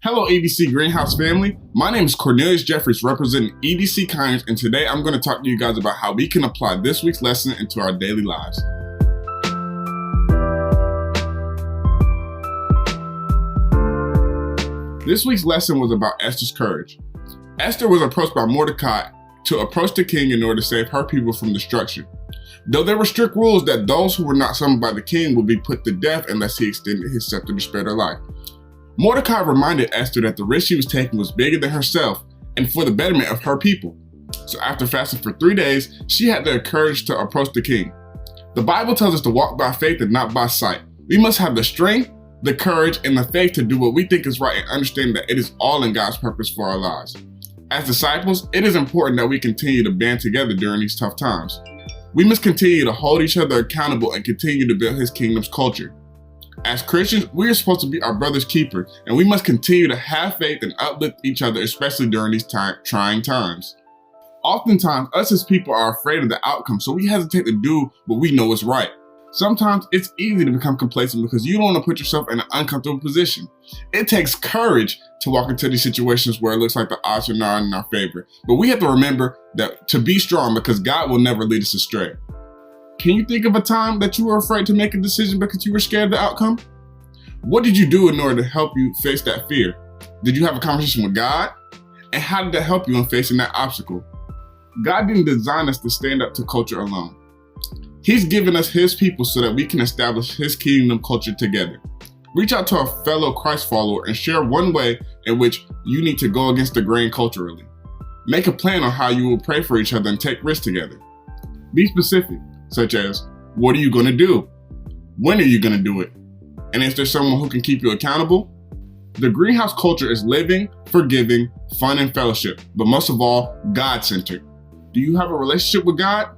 Hello, EDC Greenhouse family. My name is Cornelius Jeffries, representing EDC Kindness, and today I'm going to talk to you guys about how we can apply this week's lesson into our daily lives. This week's lesson was about Esther's courage. Esther was approached by Mordecai to approach the king in order to save her people from destruction. Though there were strict rules that those who were not summoned by the king would be put to death unless he extended his scepter to spare their life. Mordecai reminded Esther that the risk she was taking was bigger than herself and for the betterment of her people. So after fasting for 3 days, she had the courage to approach the king. The Bible tells us to walk by faith and not by sight. We must have the strength, the courage, and the faith to do what we think is right and understand that it is all in God's purpose for our lives. As disciples, it is important that we continue to band together during these tough times. We must continue to hold each other accountable and continue to build His kingdom's culture. As Christians, we are supposed to be our brother's keeper, and we must continue to have faith and uplift each other, especially during these trying times. Oftentimes, us as people are afraid of the outcome, so we hesitate to do what we know is right. Sometimes it's easy to become complacent because you don't want to put yourself in an uncomfortable position. It takes courage to walk into these situations where it looks like the odds are not in our favor. But we have to remember that to be strong because God will never lead us astray. Can you think of a time that you were afraid to make a decision because you were scared of the outcome? What did you do in order to help you face that fear? Did you have a conversation with God? And how did that help you in facing that obstacle? God didn't design us to stand up to culture alone. He's given us His people so that we can establish His kingdom culture together. Reach out to a fellow Christ follower and share one way in which you need to go against the grain culturally. Make a plan on how you will pray for each other and take risks together. Be specific, such as, what are you going to do? When are you going to do it? And is there someone who can keep you accountable? The greenhouse culture is living, forgiving, fun, and fellowship, but most of all, God-centered. Do you have a relationship with God?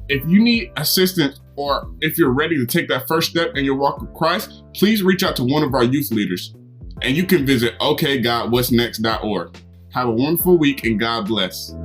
If you need assistance or if you're ready to take that first step in your walk with Christ, please reach out to one of our youth leaders. And you can visit okgodwhatsnext.org. Have a wonderful week and God bless.